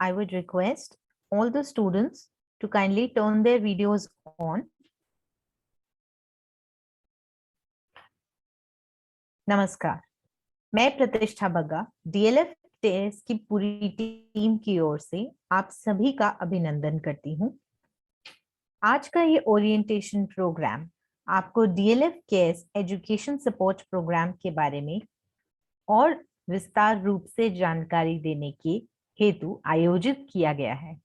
I would request all the students to kindly turn their videos on. नमस्कार, मैं प्रतिष्ठा Bagga DLF test की पूरी टीम की ओर से आप सभी का अभिनंदन करती हूँ। आज का ये ओरिएंटेशन प्रोग्राम आपको DLF Cares education support program के बारे में और विस्तार रूप से जानकारी देने के हेतु आयोजित किया गया है।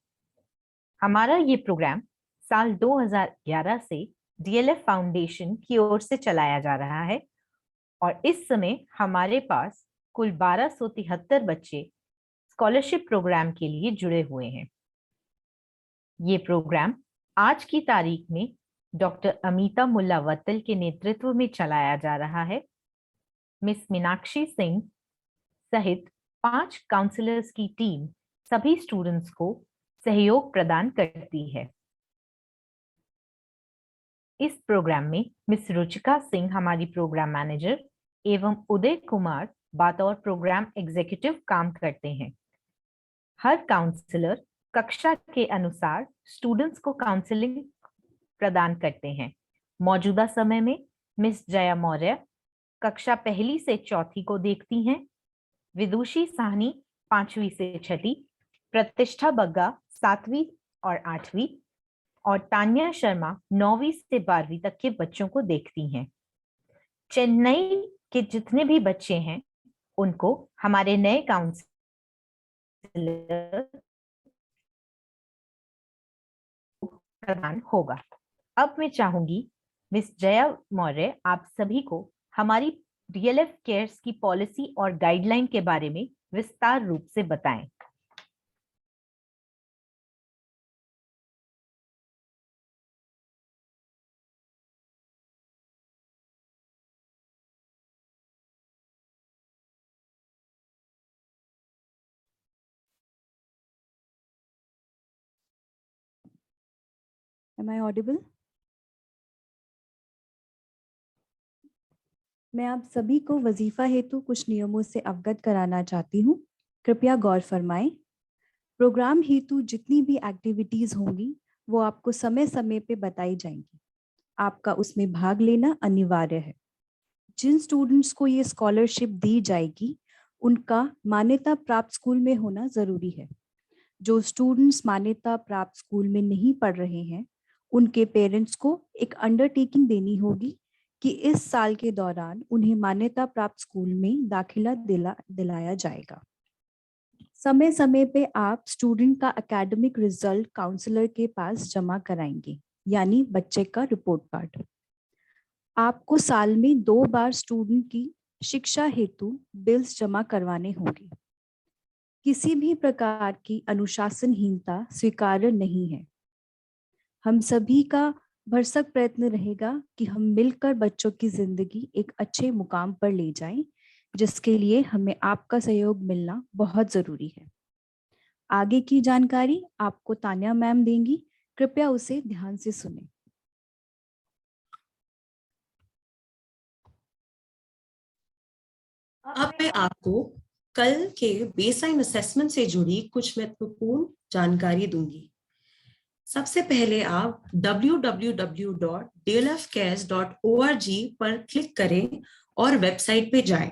हमारा ये प्रोग्राम साल 2011 से डीएलएफ फाउंडेशन की ओर से चलाया जा रहा है और इस समय हमारे पास कुल 1273 बच्चे स्कॉलरशिप प्रोग्राम के लिए जुड़े हुए हैं। ये प्रोग्राम आज की तारीख में डॉक्टर अमिता मुल्लावत्तल के नेतृत्व में चलाया जा रहा है। मिस मीनाक्षी सिंह सहित 5 काउंसलर्स की टीम सभी स्टूडेंट्स को सहयोग प्रदान करती है। इस प्रोग्राम में मिस रुचिका सिंह हमारी प्रोग्राम मैनेजर एवं उदय कुमार बतौर प्रोग्राम एग्जीक्यूटिव काम करते हैं। हर काउंसलर कक्षा के अनुसार स्टूडेंट्स को काउंसलिंग प्रदान करते हैं। मौजूदा समय में मिस जया मौर्य कक्षा 1 से 4 को देखती हैं, विदुषी साहनी 5वीं से 6, प्रतिष्ठा बग्गा 7वीं और 8वीं और तान्या शर्मा 9वीं से 12वीं तक के बच्चों को देखती हैं। चेन्नई के जितने भी बच्चे हैं उनको हमारे नए काउंसलर प्रदान होगा। अब मैं चाहूंगी मिस जया मौर्य आप सभी को हमारी डीएलएफ केयर्स की पॉलिसी और गाइडलाइन के बारे में विस्तार रूप से बताएं। Am I audible? मैं आप सभी को वजीफा हेतु कुछ नियमों से अवगत कराना चाहती हूँ। कृपया गौर फरमाएं। प्रोग्राम हेतु जितनी भी एक्टिविटीज होंगी वो आपको समय समय पे बताई जाएंगी। आपका उसमें भाग लेना अनिवार्य है। जिन स्टूडेंट्स को ये स्कॉलरशिप दी जाएगी उनका मान्यता प्राप्त स्कूल में होना जरूरी है। जो स्टूडेंट्स मान्यता प्राप्त स्कूल में नहीं पढ़ रहे हैं उनके पेरेंट्स को एक अंडरटेकिंग देनी होगी कि इस साल के दौरान उन्हें मान्यता प्राप्त स्कूल में दाखिला दिलाया जाएगा। समय समय पे आप स्टूडेंट का एकेडमिक रिजल्ट काउंसलर के पास जमा कराएंगे, यानी बच्चे का रिपोर्ट कार्ड। आपको साल में 2 बार स्टूडेंट की शिक्षा हेतु बिल्स जमा करवाने होंगे। किसी भी प्रकार की अनुशासनहीनता स्वीकार्य नहीं है। हम सभी का भरसक प्रयत्न रहेगा कि हम मिलकर बच्चों की जिंदगी एक अच्छे मुकाम पर ले जाएं, जिसके लिए हमें आपका सहयोग मिलना बहुत जरूरी है। आगे की जानकारी आपको तान्या मैम देंगी, कृपया उसे ध्यान से सुनें। अब मैं आपको कल के बेसलाइन असेसमेंट से जुड़ी कुछ महत्वपूर्ण जानकारी दूंगी। सबसे पहले आप www.dlfcares.org पर क्लिक करें और वेबसाइट पे जाएं।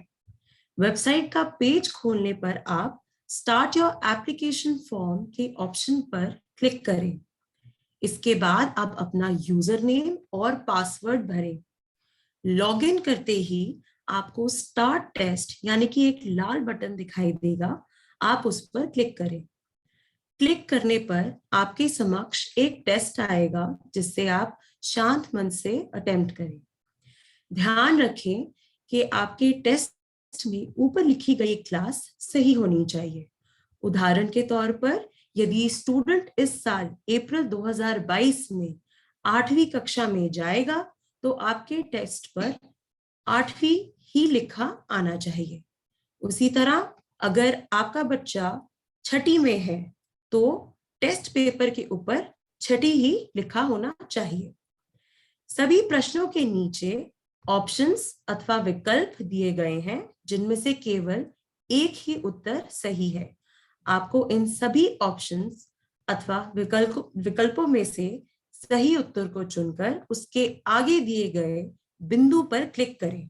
वेबसाइट का पेज खोलने पर आप स्टार्ट योर एप्लीकेशन फॉर्म के ऑप्शन पर क्लिक करें। इसके बाद आप अपना यूजर नेम और पासवर्ड भरें। लॉगिन करते ही आपको स्टार्ट टेस्ट यानी कि एक लाल बटन दिखाई देगा, आप उस पर क्लिक करें। क्लिक करने पर आपके समक्ष एक टेस्ट आएगा जिससे आप शांत मन से अटेम्प्ट करें। ध्यान रखें कि आपके टेस्ट में ऊपर लिखी गई क्लास सही होनी चाहिए। उदाहरण के तौर पर यदि स्टूडेंट इस साल अप्रैल 2022 में 8वीं कक्षा में जाएगा तो आपके टेस्ट पर 8वीं ही लिखा आना चाहिए। उसी तरह अगर आपका बच्चा 6ठी में है तो टेस्ट पेपर के ऊपर 6ठी ही लिखा होना चाहिए। सभी प्रश्नों के नीचे ऑप्शंस अथवा विकल्प दिए गए हैं जिनमें से केवल एक ही उत्तर सही है। आपको इन सभी ऑप्शंस अथवा विकल्पों में से सही उत्तर को चुनकर उसके आगे दिए गए बिंदु पर क्लिक करें।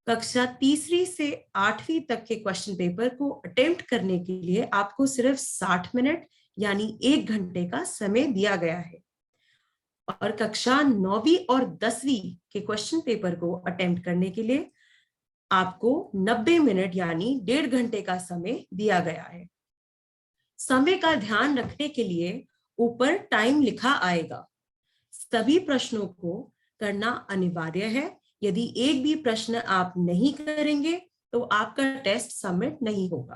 कक्षा तीसरी से 8वीं तक के क्वेश्चन पेपर को अटेम्प्ट करने के लिए आपको सिर्फ 60 मिनट यानी 1 घंटे का समय दिया गया है और कक्षा 9वीं और 10वीं के क्वेश्चन पेपर को अटेम्प्ट करने के लिए आपको 90 मिनट यानी 1.5 घंटे का समय दिया गया है। समय का ध्यान रखने के लिए ऊपर टाइम लिखा आएगा। सभी प्रश्नों को करना अनिवार्य है। यदि एक भी प्रश्न आप नहीं करेंगे तो आपका टेस्ट सबमिट नहीं होगा।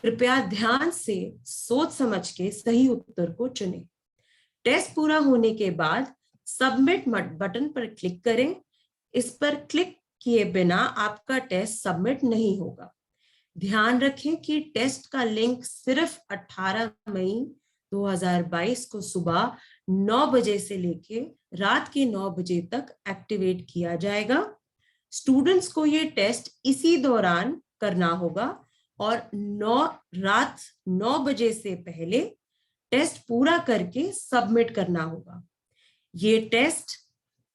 कृपया ध्यान से सोच समझ के सही उत्तर को चुनें। टेस्ट पूरा होने के बाद सबमिट बटन पर क्लिक करें। इस पर क्लिक किए बिना आपका टेस्ट सबमिट नहीं होगा। ध्यान रखें कि टेस्ट का लिंक सिर्फ 18 मई 2022 को सुबह 9 बजे से लेके रात के 9 बजे तक एक्टिवेट किया जाएगा। स्टूडेंट्स को ये टेस्ट इसी दौरान करना होगा और रात 9 बजे से पहले टेस्ट पूरा करके सबमिट करना होगा। ये टेस्ट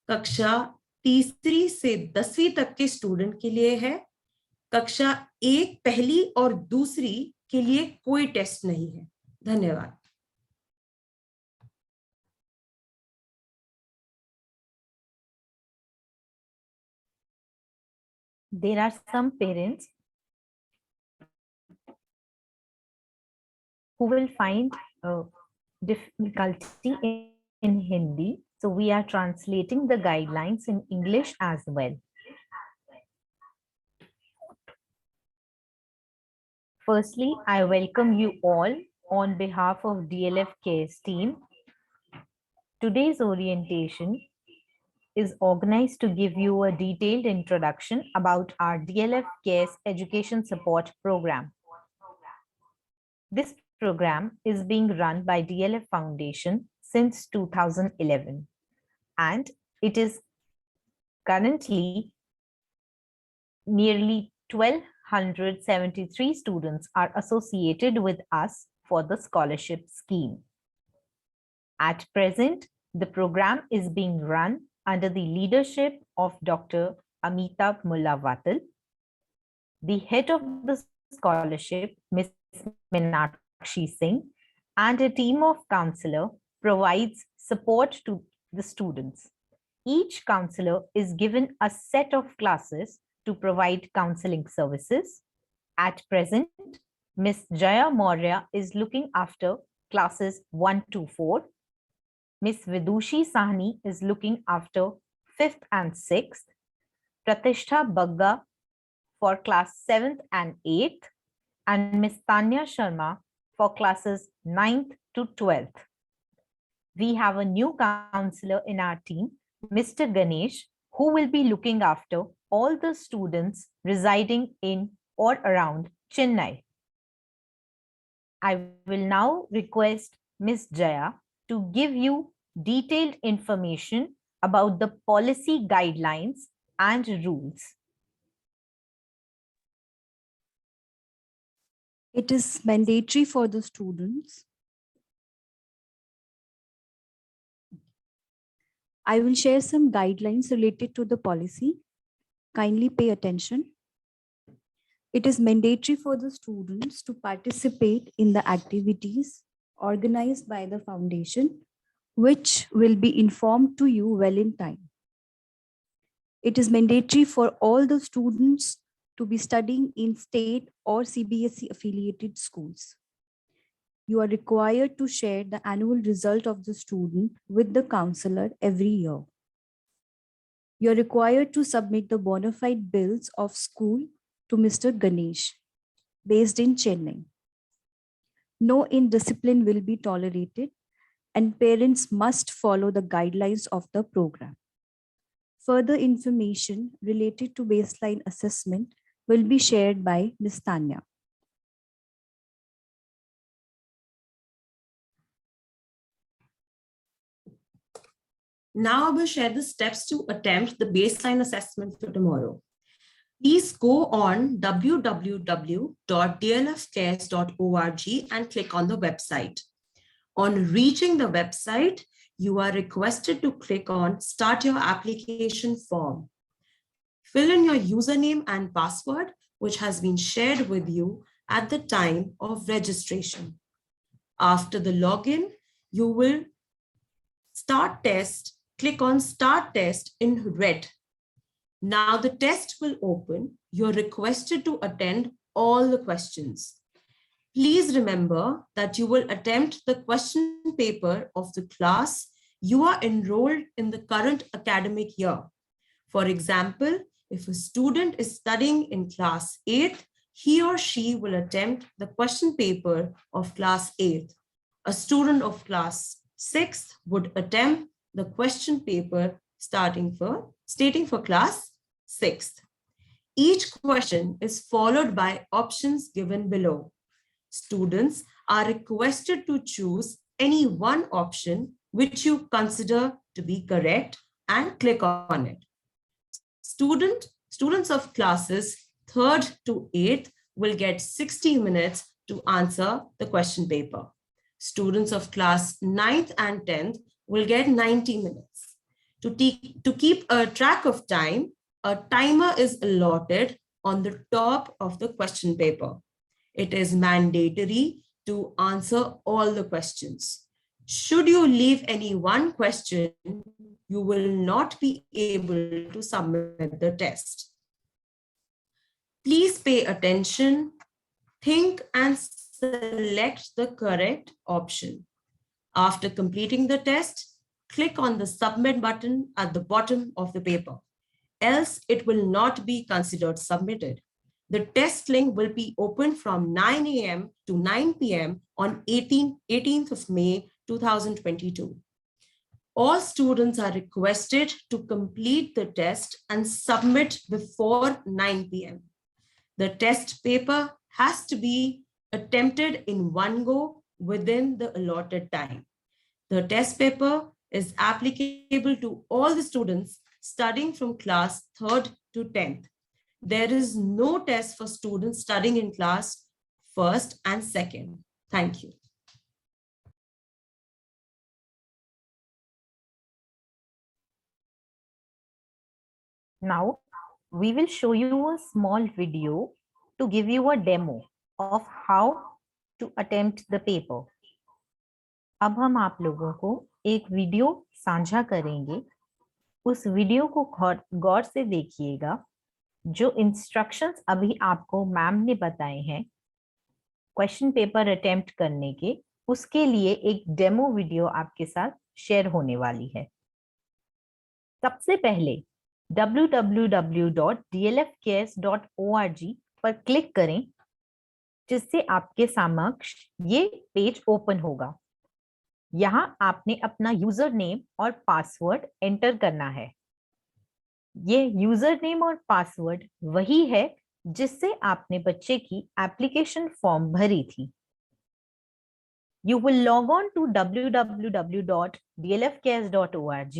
कक्षा तीसरी से 10वीं तक के स्टूडेंट के लिए है। कक्षा 1 पहली और दूसरी के लिए कोई टेस्ट नहीं है। धन्यवाद। There are some parents who will find difficulty in Hindi, so we are translating the guidelines in English as well. Firstly, I welcome you all on behalf of DLF CARES team. Today's orientation is organized to give you a detailed introduction about our DLF CARES education support program. This program is being run by DLF Foundation since 2011, and it is currently nearly 1,273 students are associated with us for the scholarship scheme. At present, the program is being run under the leadership of Dr. Amitabh Mullavatal. The head of the scholarship, Ms. Meenakshi Singh, and a team of counselor provides support to the students. Each counselor is given a set of classes to provide counseling services. At present, Ms. Jaya Maurya is looking after classes 1 to 4. Ms. Vidushi Sahni is looking after 5th and 6th. Pratishtha Bagga for class 7th and 8th. And Ms. Tanya Sharma for classes 9th to 12th. We have a new counselor in our team, Mr. Ganesh, who will be looking after all the students residing in or around Chennai. I will now request Ms. Jaya to give you detailed information about the policy guidelines and rules. It is mandatory for the students. I will share some guidelines related to the policy. Kindly pay attention. It is mandatory for the students to participate in the activities organized by the foundation, which will be informed to you well in time. It is mandatory for all the students to be studying in state or CBSE affiliated schools. You are required to share the annual result of the student with the counselor every year. You are required to submit the bona fide bills of school to Mr. Ganesh, based in Chennai. No indiscipline will be tolerated, and parents must follow the guidelines of the program. Further information related to baseline assessment will be shared by Ms. Tanya. Now I will share the steps to attempt the baseline assessment for tomorrow. Please go on www.dlfcares.org and click on the website. On reaching the website, you are requested to click on Start Your Application Form. Fill in your username and password, which has been shared with you at the time of registration. After the login, you will start test. Click on Start Test in red. Now the test will open. You're requested to attend all the questions. Please remember that you will attempt the question paper of the class you are enrolled in the current academic year. For example, if a student is studying in class 8th, he or she will attempt the question paper of class 8th. A student of class 6th would attempt the question paper stating for class 6th. Each question is followed by options given below. Students are requested to choose any one option which you consider to be correct and click on it. Students of classes 3rd to 8th will get 60 minutes to answer the question paper. Students of class 9th and 10th will get 90 minutes. To keep a track of time, a timer is allotted on the top of the question paper. It is mandatory to answer all the questions. Should you leave any one question, you will not be able to submit the test. Please pay attention, think and select the correct option. After completing the test, click on the submit button at the bottom of the paper, else it will not be considered submitted. The test link will be open from 9 a.m. to 9 p.m. on 18th of May 2022. All students are requested to complete the test and submit before 9 p.m. The test paper has to be attempted in one go within the allotted time. The test paper is applicable to all the students studying from class 3rd to 10th. There is no test for students studying in class 1st and 2nd. Thank you. Now, we will show you a small video to give you a demo of how to attempt the paper. अब हम आप लोगों को एक video साझा करेंगे। उस video को गौर से देखिएगा। जो इंस्ट्रक्शंस अभी आपको मैम ने बताए हैं क्वेश्चन पेपर अटेम्प्ट करने के, उसके लिए एक डेमो वीडियो आपके साथ शेयर होने वाली है। सबसे पहले www.dlfcares.org पर क्लिक करें, जिससे आपके समक्ष ये पेज ओपन होगा। यहाँ आपने अपना यूजर नेम और पासवर्ड एंटर करना है। ये यूजर नेम और पासवर्ड वही है जिससे आपने बच्चे की एप्लीकेशन फॉर्म भरी थी। You will log on to www.dlfcares.org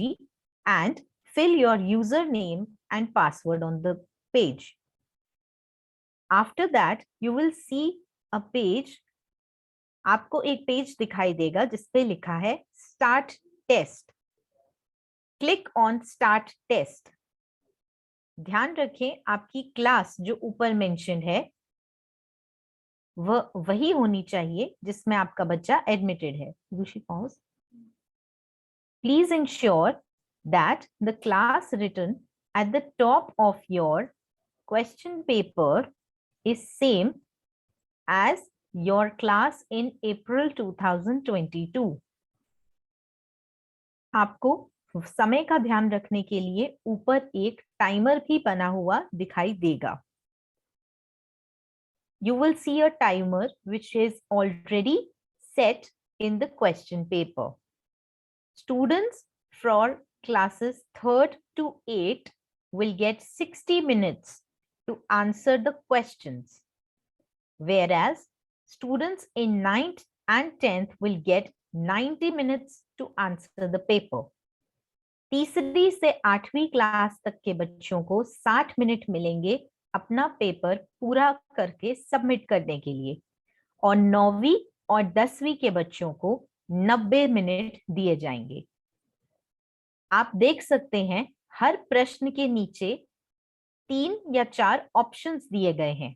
and fill your username and password on the page. After that, you will see a page. आपको एक पेज दिखाई देगा जिसपे लिखा है start test. Click on start test. ध्यान रखें, आपकी क्लास जो ऊपर मेंशन है वह वही होनी चाहिए जिसमें आपका बच्चा एडमिटेड है। Please ensure that the class written at the top of your question paper is same as your class in April 2022। आपको समय का ध्यान रखने के लिए ऊपर एक टाइमर भी बना हुआ दिखाई देगा। You will see a timer which is already set in the question paper. Students for classes 3rd to 8th will get 60 minutes to answer the questions, whereas students in 9th and 10th will get 90 minutes to answer the paper. तीसरी से 8वीं class तक के बच्चों को 60 minute मिलेंगे अपना paper पूरा करके सबमिट करने के लिए, और 9वीं और 10वीं के बच्चों को 90 मिनट दिए जाएंगे। आप देख सकते हैं हर प्रश्न के नीचे 3 या 4 ऑप्शंस दिए गए हैं।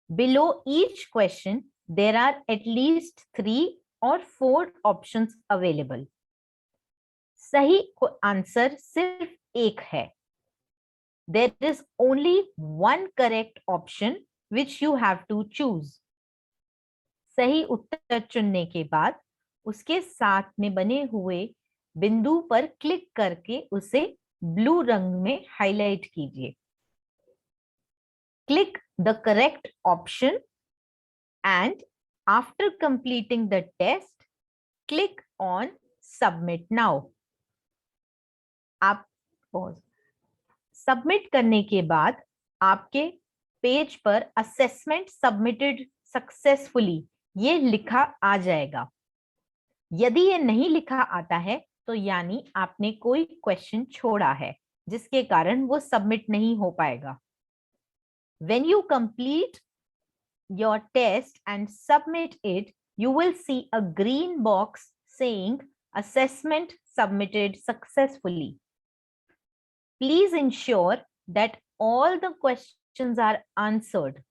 Below each question, there are at least 3 or 4 options available. सही आंसर सिर्फ एक है। There is only one correct option which you have to choose. सही उत्तर चुनने के बाद उसके साथ में बने हुए बिंदु पर क्लिक करके उसे ब्लू रंग में हाईलाइट कीजिए। Click the correct option and after completing the test, click on Submit Now. आप सबमिट करने के बाद आपके पेज पर असेसमेंट सबमिटेड सक्सेसफुली ये लिखा आ जाएगा। यदि ये नहीं लिखा आता है तो यानी आपने कोई क्वेश्चन छोड़ा है जिसके कारण वो सबमिट नहीं हो पाएगा। When you complete your test and submit it, you will see a green box saying assessment submitted successfully. Please ensure that all the questions are answered.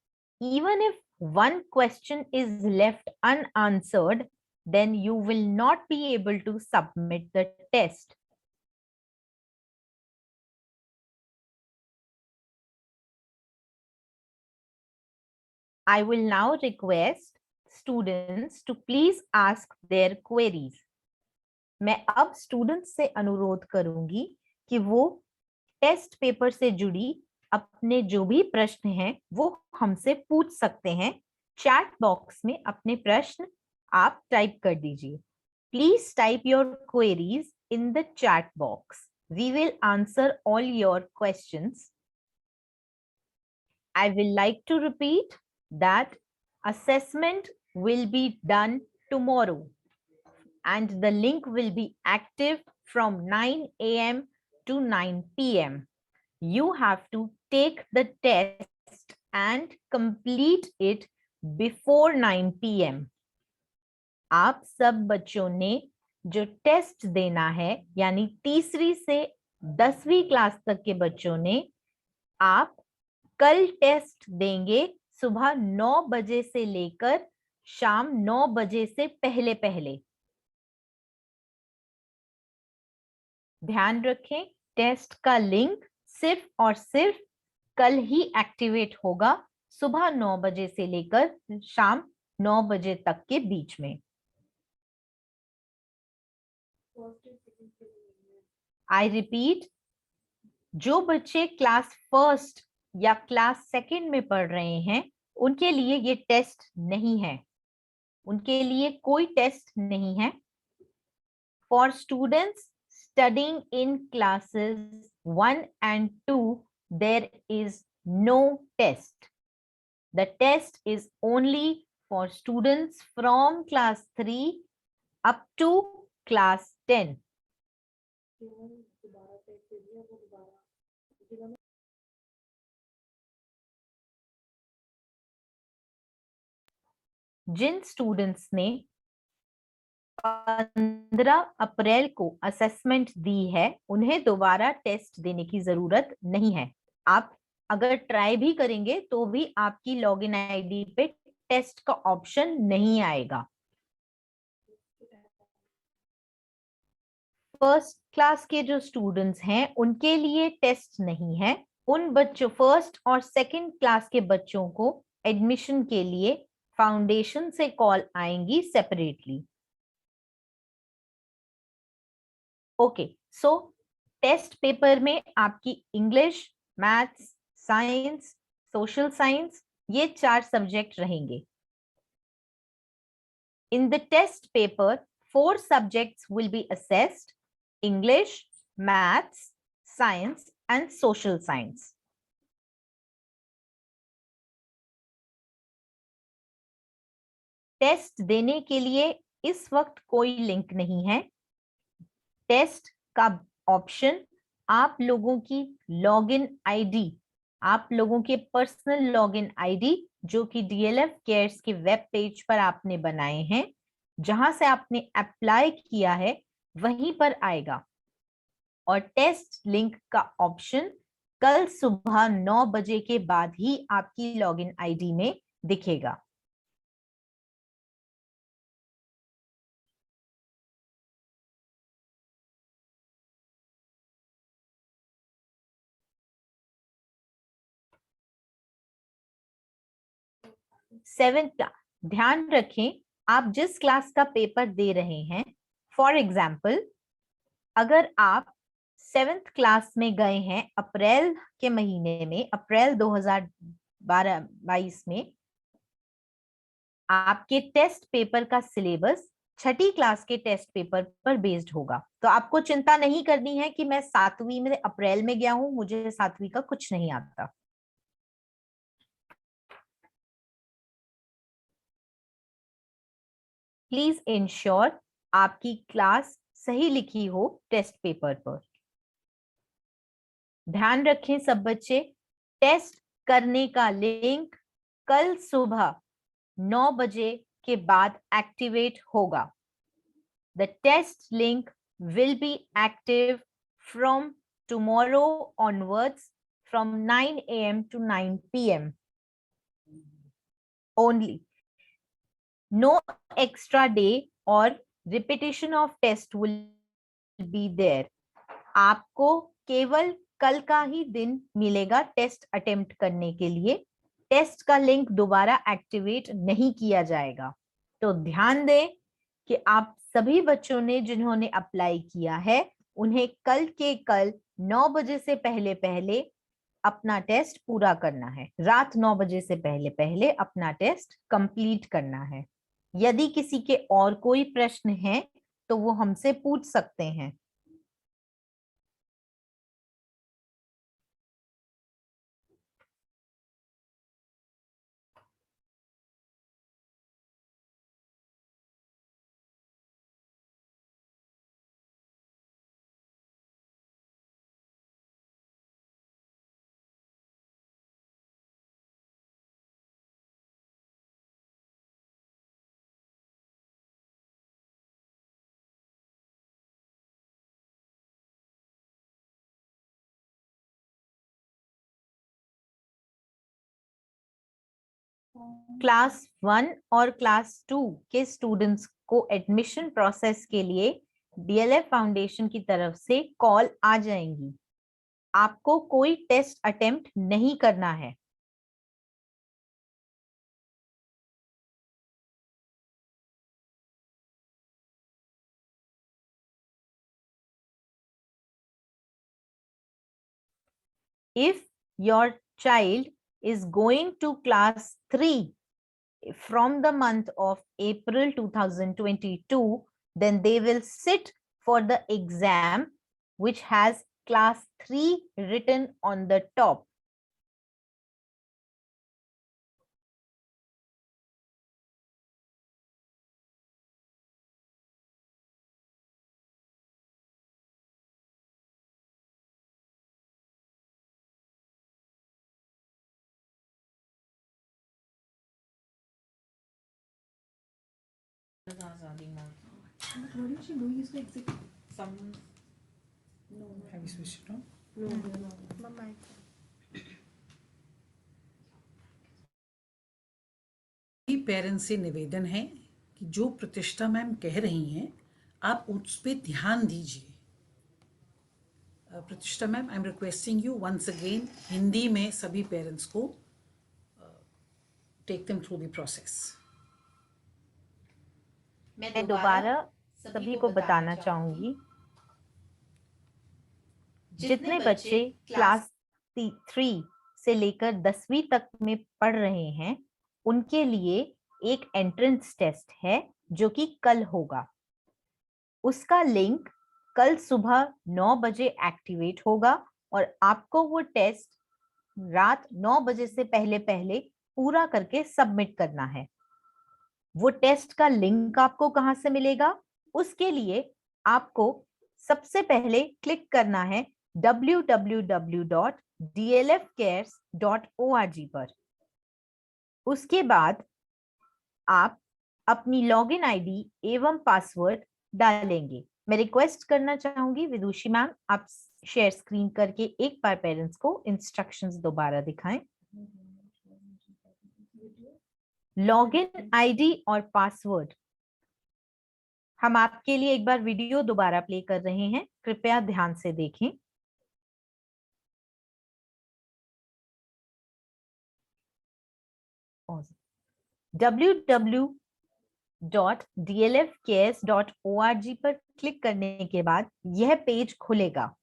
Even if one question is left unanswered, then you will not be able to submit the test. I will now request students to please ask their queries. मैं अब students से अनुरोध करूंगी कि वो test paper से जुड़ी अपने जो भी प्रश्न हैं वो हमसे पूछ सकते हैं। चैट बॉक्स में अपने प्रश्न आप टाइप कर दीजिए। Please type your queries in the chat box. We will answer all your questions. I will like to repeat that assessment will be done tomorrow and the link will be active from 9 a.m. to 9 p.m. You have to take the test and complete it before 9 p.m. आप सब बच्चों ने जो test देना है यानी तीसरी से 10वीं क्लास तक के बच्चों ने, आप कल टेस्ट देंगे सुबह 9 बजे से लेकर शाम 9 बजे से पहले पहले। ध्यान रखें, टेस्ट का लिंक सिर्फ और सिर्फ कल ही एक्टिवेट होगा, सुबह 9 बजे से लेकर शाम 9 बजे तक के बीच में। आई रिपीट, जो बच्चे क्लास फर्स्ट या क्लास सेकंड में पढ़ रहे हैं उनके लिए ये टेस्ट नहीं है, उनके लिए कोई टेस्ट नहीं है। For students studying in classes 1 and 2 there is no test. The test is only for students from class 3 up to class 10. जिन स्टूडेंट्स ने 15 अप्रैल को असेसमेंट दी है उन्हें दोबारा टेस्ट देने की जरूरत नहीं है। आप अगर ट्राई भी करेंगे तो भी आपकी लॉगिन आईडी पे टेस्ट का ऑप्शन नहीं आएगा। फर्स्ट क्लास के जो स्टूडेंट्स हैं उनके लिए टेस्ट नहीं है। उन बच्चों फर्स्ट और सेकंड क्लास के बच्चों को एडमिशन के लिए फाउंडेशन से कॉल आएंगी separately. Okay, so test paper में आपकी English, maths, science, social science ये 4 सब्जेक्ट रहेंगे। In the test paper 4 subjects will be assessed: English, Maths, Science and Social Science. Test देने के लिए इस वक्त कोई लिंक नहीं है। टेस्ट का ऑप्शन आप लोगों की लॉगिन आईडी आप लोगों के पर्सनल लॉगिन आईडी जो कि डीएलएफ केयर्स के वेब पेज पर आपने बनाए हैं, जहां से आपने अप्लाई किया है, वहीं पर आएगा। और टेस्ट लिंक का ऑप्शन कल सुबह 9 बजे के बाद ही आपकी लॉगिन आईडी में दिखेगा। सेवेंथ का ध्यान रखें, आप जिस क्लास का पेपर दे रहे हैं, फॉर एग्जाम्पल अगर आप 7th क्लास में गए हैं अप्रैल के महीने में, अप्रैल 2022 में, आपके टेस्ट पेपर का सिलेबस 6ठी क्लास के टेस्ट पेपर पर बेस्ड होगा। तो आपको चिंता नहीं करनी है कि मैं 7वीं में अप्रैल में गया हूं, मुझे 7वीं का कुछ नहीं आता। प्लीज इंश्योर आपकी क्लास सही लिखी हो टेस्ट पेपर पर। ध्यान रखें सब बच्चे, टेस्ट करने का लिंक कल सुबह 9 बजे के बाद एक्टिवेट होगा। The test link will be active from tomorrow onwards from 9 a.m. to 9 p.m. only. No extra day or repetition of test will be there. आपको केवल कल का ही दिन मिलेगा टेस्ट अटेम्प्ट करने के लिए। टेस्ट का लिंक दोबारा एक्टिवेट नहीं किया जाएगा। तो ध्यान दें कि आप सभी बच्चों ने जिन्होंने अप्लाई किया है, उन्हें कल के कल 9 बजे से पहले पहले अपना टेस्ट पूरा करना है। रात 9 बजे से पहले पहले अपना टेस्ट कंप्लीट करना है। यदि किसी के और कोई प्रश्न है तो वो हमसे पूछ सकते हैं। क्लास 1 और क्लास 2 के स्टूडेंट्स को एडमिशन प्रोसेस के लिए डीएलएफ फाउंडेशन की तरफ से कॉल आ जाएंगी। आपको कोई टेस्ट अटेम्प्ट नहीं करना है। If your child is going to class 3 from the month of April 2022, then they will sit for the exam which has class 3 written on the top. What is she doing? Is like some. No. Have you switched it on? No. Mama. Parents से निवेदन है कि जो प्रतिष्ठा ma'am कह रही हैं आप उस पर ध्यान दीजिए। Pratishtha ma'am, I am requesting you once again Hindi में सभी पेरेंट्स को take them through the process. मैं दोबारा सभी को बताना चाहूंगी, जितने बच्चे क्लास 3 से लेकर 10वीं तक में पढ़ रहे हैं, उनके लिए एक एंट्रेंस टेस्ट है जो कि कल होगा। उसका लिंक कल सुबह 9 बजे एक्टिवेट होगा और आपको वो टेस्ट रात 9 बजे से पहले पहले पूरा करके सबमिट करना है। वो टेस्ट का लिंक आपको कहां से मिलेगा? उसके लिए आपको सबसे पहले क्लिक करना है www.dlfcares.org पर। उसके बाद आप अपनी लॉगिन आईडी एवं पासवर्ड डालेंगे। मैं रिक्वेस्ट करना चाहूंगी विदुषी मैम, आप शेयर स्क्रीन करके एक बार पेरेंट्स को इंस्ट्रक्शंस दोबारा दिखाएं। लॉगिन आईडी और पासवर्ड हम आपके लिए एक बार वीडियो दोबारा प्ले कर रहे हैं, कृपया ध्यान से देखें। www.dlfcares.org पर क्लिक करने के बाद यह पेज खुलेगा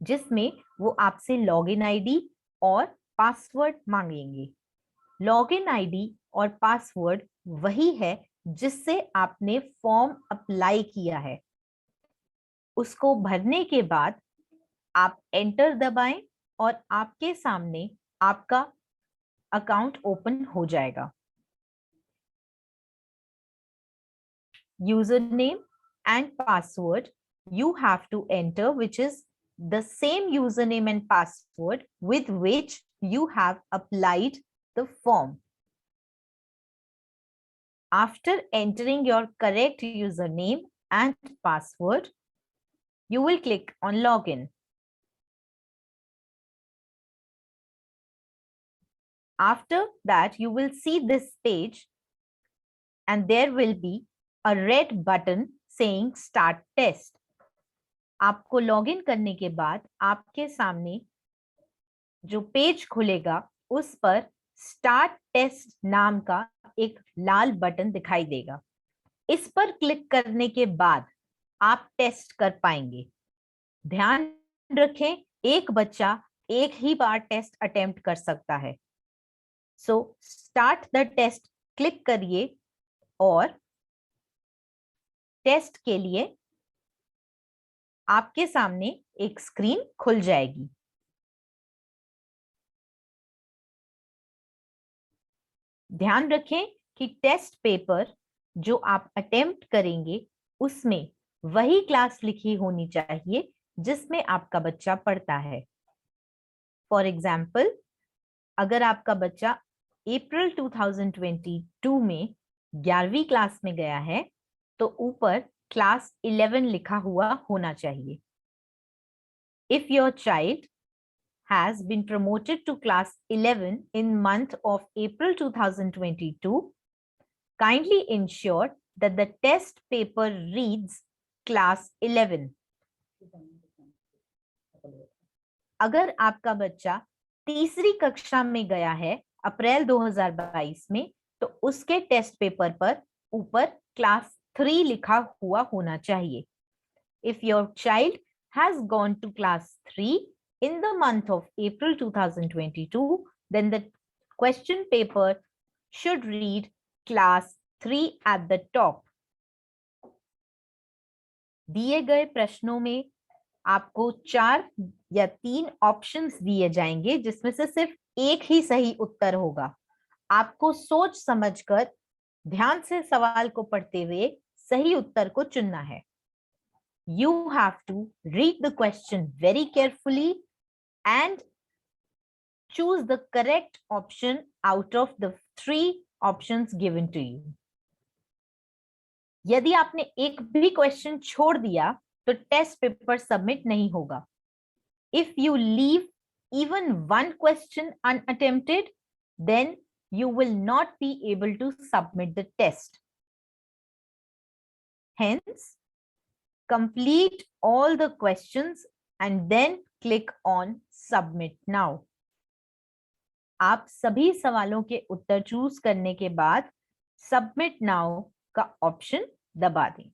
जिसमें वो आपसे लॉगिन आईडी और पासवर्ड मांगेंगे। लॉगिन आईडी और पासवर्ड वही है जिससे आपने फॉर्म अप्लाई किया है। उसको भरने के बाद आप एंटर दबाएं और आपके सामने आपका अकाउंट ओपन हो जाएगा। Username and password you have to enter, which is the same username and password with which you have applied the form. After entering your correct username and password, you will click on login. After that, you will see this page and there will be a red button saying start test. आपको login करने के बाद आपके सामने जो page खुलेगा उस पर स्टार्ट टेस्ट नाम का एक लाल बटन दिखाई देगा। इस पर क्लिक करने के बाद आप टेस्ट कर पाएंगे। ध्यान रखें, एक बच्चा एक ही बार टेस्ट अटेम्प्ट कर सकता है। So start the test click करिए और टेस्ट के लिए आपके सामने एक स्क्रीन खुल जाएगी। ध्यान रखें कि टेस्ट पेपर जो आप अटेम्प्ट करेंगे उसमें वही क्लास लिखी होनी चाहिए जिसमें आपका बच्चा पढ़ता है। फॉर एग्जाम्पल, अगर आपका बच्चा अप्रैल 2022 में 11वीं क्लास में गया है तो ऊपर क्लास 11 लिखा हुआ होना चाहिए। If your child has been promoted to class 11 in month of April 2022, kindly ensure that the test paper reads class 11. अगर आपका बच्चा तीसरी कक्षा में गया है अप्रैल 2022 में तो उसके टेस्ट पेपर पर ऊपर क्लास 3 लिखा हुआ होना चाहिए। If your child has gone to class 3 in the month of April 2022, then the question paper should read class 3 at the top. दिए गए प्रश्नों में आपको 4 या 3 ऑप्शंस दिए जाएंगे जिसमें से सिर्फ एक ही सही उत्तर होगा। आपको सोच समझकर ध्यान से सवाल को पढ़ते हुए सही उत्तर को चुनना है। You have to read the question very carefully and choose the correct option out of the 3 options given to you. यदि आपने एक भी क्वेश्चन छोड़ दिया तो टेस्ट पेपर सबमिट नहीं होगा। If you leave even one question unattempted, then you will not be able to submit the test. Hence, complete all the questions and then click on submit now. आप सभी सवालों के उत्तर choose करने के बाद submit now का option दबा दें।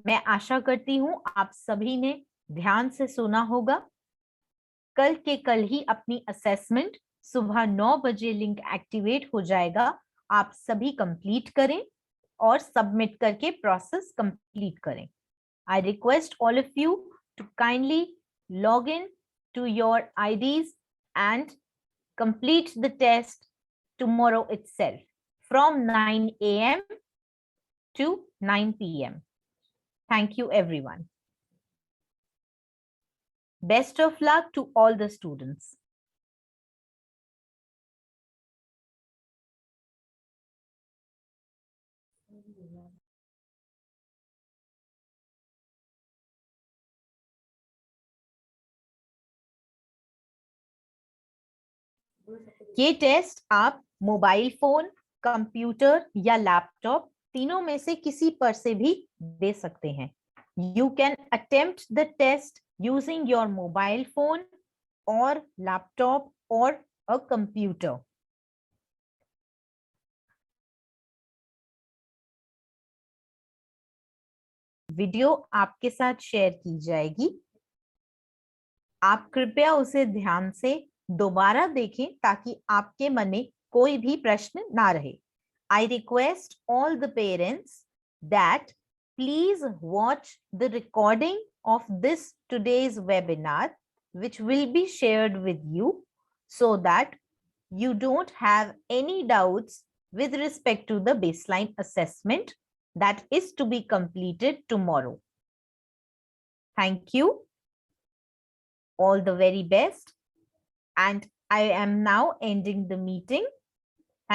मैं आशा करती हूं आप सभी ने ध्यान से सुना होगा। कल के कल ही अपनी असेसमेंट सुबह 9 बजे लिंक एक्टिवेट हो जाएगा। आप सभी कंप्लीट करें और सबमिट करके प्रोसेस कंप्लीट करें। I request all of you to kindly log in to your IDs and complete the test tomorrow itself from 9 a.m. to 9 p.m. Thank you, everyone. Best of luck to all the students. ये test आप mobile phone, computer या laptop तीनों में से किसी पर से भी दे सकते हैं. You can attempt the test using your mobile phone or laptop or a computer. Video आपके साथ शेयर की जाएगी. आप कृपया उसे ध्यान से दोबारा देखें ताकि आपके मन में कोई भी प्रश्न ना रहे. I request all the parents that please watch the recording of this today's webinar, which will be shared with you so that you don't have any doubts with respect to the baseline assessment that is to be completed tomorrow. Thank you. All the very best. And I am now ending the meeting.